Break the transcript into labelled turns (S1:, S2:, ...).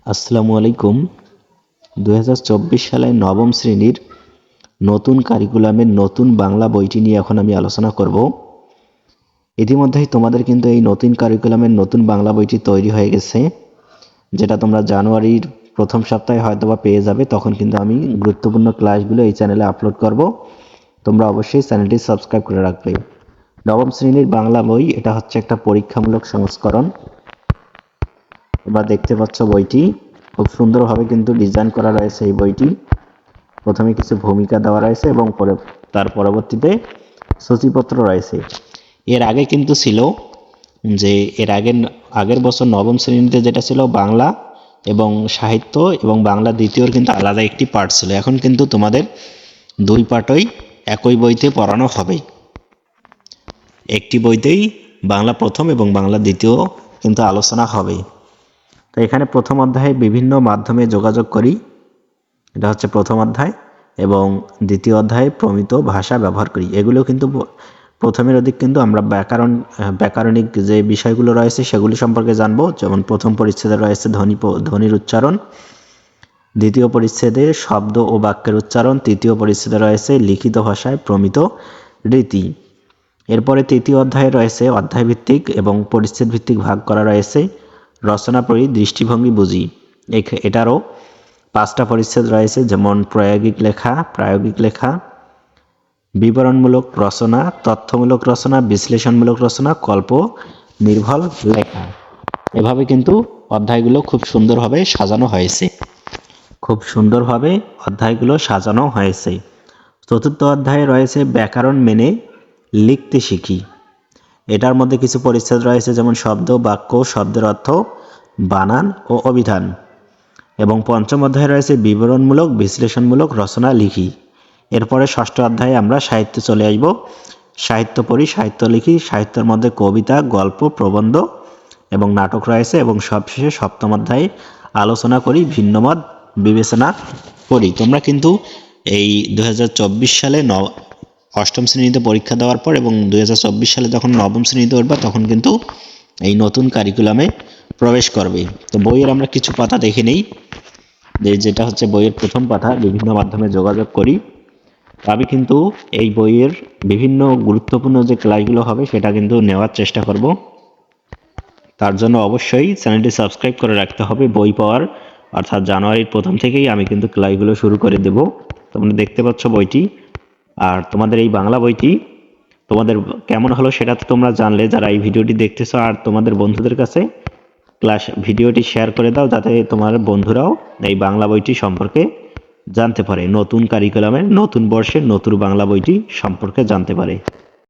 S1: আসসালামু আলাইকুম। 2024 সালে নবম শ্রেণীর নতুন কারিকুলামের নতুন বাংলা বইটি নিয়ে এখন আমি আলোচনা করব। ইতিমধ্যেই তোমাদের কিন্তু এই নতুন কারিকুলামের নতুন বাংলা বইটি তৈরি হয়ে গেছে, যেটা তোমরা জানুয়ারির প্রথম সপ্তাহে হয়তোবা পেয়ে যাবে। তখন কিন্তু আমি গুরুত্বপূর্ণ ক্লাসগুলো এই চ্যানেলে আপলোড করব। তোমরা অবশ্যই চ্যানেলটি সাবস্ক্রাইব করে রাখবে। নবম শ্রেণীর বাংলা বই, এটা হচ্ছে একটা পরীক্ষামূলক সংস্করণ। তোমরা দেখতে পাচ্ছ বইটি খুব সুন্দরভাবে কিন্তু ডিজাইন করা রয়েছে। এই বইটি প্রথমে কিছু ভূমিকা দেওয়া রয়েছে এবং তার পরবর্তীতে সূচিপত্র রয়েছে। এর আগে কিন্তু ছিল যে আগের বছর নবম শ্রেণীতে যেটা ছিল বাংলা এবং সাহিত্য এবং বাংলা দ্বিতীয়র কিন্তু আলাদা একটি পার্ট ছিল। এখন কিন্তু তোমাদের দুই পার্টই একই বইতে পড়ানো হবে। একটি বইতেই বাংলা প্রথম এবং বাংলা দ্বিতীয় কিন্তু আলোচনা হবে। তো এখানে প্রথম অধ্যায়ে বিভিন্ন মাধ্যমে যোগাযোগ করি, এটা হচ্ছে প্রথম অধ্যায়, এবং দ্বিতীয় অধ্যায়ে প্রমিত ভাষা ব্যবহার করি। এগুলো কিন্তু প্রথমের অধিক কিন্তু আমরা ব্যাকরণিক যে বিষয়গুলো রয়েছে সেগুলি সম্পর্কে জানবো। যেমন প্রথম পরিচ্ছেদে রয়েছে ধ্বনির উচ্চারণ, দ্বিতীয় পরিচ্ছেদে শব্দ ও বাক্যের উচ্চারণ, তৃতীয় পরিচ্ছেদে রয়েছে লিখিত ভাষায় প্রমিত রীতি। এরপরে তৃতীয় অধ্যায়ে রয়েছে অধ্যায়ভিত্তিক এবং পরিচ্ছেদ ভিত্তিক ভাগ করা রয়েছে। রচনা পড়ি, দৃষ্টিভঙ্গি বুঝি। এটারও 5টা পরিচ্ছেদ রয়েছে, যেমন প্রায়োগিক লেখা, বিবরণমূলক রচনা, তথ্যমূলক রচনা, বিশ্লেষণমূলক রচনা, কল্প নির্ভর লেখা। এভাবে কিন্তু অধ্যায়গুলো খুব সুন্দরভাবে সাজানো হয়েছে। চতুর্থ অধ্যায়ে রয়েছে ব্যাকরণ মেনে লিখতে শিখি। এটার মধ্যে কিছু পরিচ্ছেদ রয়েছে, যেমন শব্দ, বাক্য, শব্দের অর্থ, বানান ও অভিধান। এবং পঞ্চম অধ্যায়ে রয়েছে বিবরণমূলক বিশ্লেষণমূলক রচনা লিখি। এরপরে ষষ্ঠ অধ্যায়ে আমরা সাহিত্যে চলে আসব। সাহিত্য পড়ি, সাহিত্য লিখি। সাহিত্যের মধ্যে কবিতা, গল্প, প্রবন্ধ এবং নাটক রয়েছে। এবং সবশেষে সপ্তম অধ্যায়ে আলোচনা করি, ভিন্নমত বিবেচনা করি। তোমরা কিন্তু এই 2024 সালে অষ্টম শ্রেণীতে পরীক্ষা দেওয়ার পর এবং 2024 সালে যখন নবম শ্রেণীতে উঠবা তখন কিন্তু এই নতুন কারিকুলামে প্রবেশ করবে। তো বইয়ের আমরা কিছু পাতা দেখে নেই। যেটা হচ্ছে বইয়ের প্রথম পাতা, বিভিন্ন মাধ্যমে যোগাযোগ করি। আমি কিন্তু এই বইয়ের বিভিন্ন গুরুত্বপূর্ণ যে ক্লাসগুলো হবে সেটা কিন্তু নেওয়ার চেষ্টা করব। তার জন্য অবশ্যই চ্যানেলটি সাবস্ক্রাইব করে রাখতে হবে। বই পাওয়ার অর্থাৎ জানুয়ারির প্রথম থেকেই আমি কিন্তু ক্লাসগুলো শুরু করে দেব। তোমরা দেখতে পাচ্ছ বইটি। আর তোমাদের এই বাংলা বইটি তোমাদের কেমন হলো সেটা তো তোমরা জানলে, যারা এই ভিডিওটি দেখতেছো। আর তোমাদের বন্ধুদের কাছে ভিডিওটি শেয়ার করে দাও, যাতে তোমার বন্ধুরাও এই বাংলা বইটি সম্পর্কে জানতে পারে, নতুন কারিকুলামের নতুন বর্ষের নতুন বাংলা বইটি সম্পর্কে জানতে পারে।